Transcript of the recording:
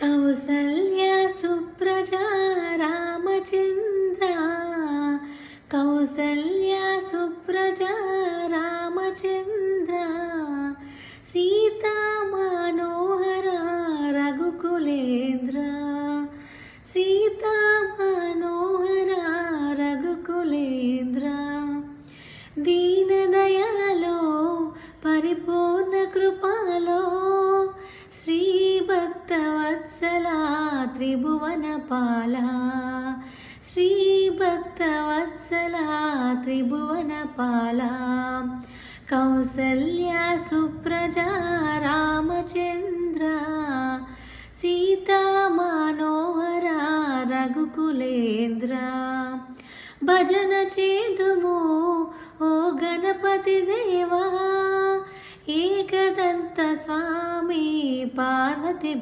కౌసల్య సుప్రజా రామచంద్ర, కౌసల్య సుప్రజా రామచంద్ర, సీతా మనోహర రఘుకులేంద్ర, సీతా మనోహర రఘుకులేంద్ర, దీన దయాలో పరిపూర్ణ కృపాలో, శ్రీ భక్తవత్సల త్రిభువన పాల, శ్రీ భక్తవత్సల త్రిభువన పాల, కౌసల్య సుప్రజా రామచంద్ర, సీతా మనోహర రఘుకులేంద్ర. భజన చేదుము ఓ గణపతి దేవా, ఏకదంత స్వామి పార్వతి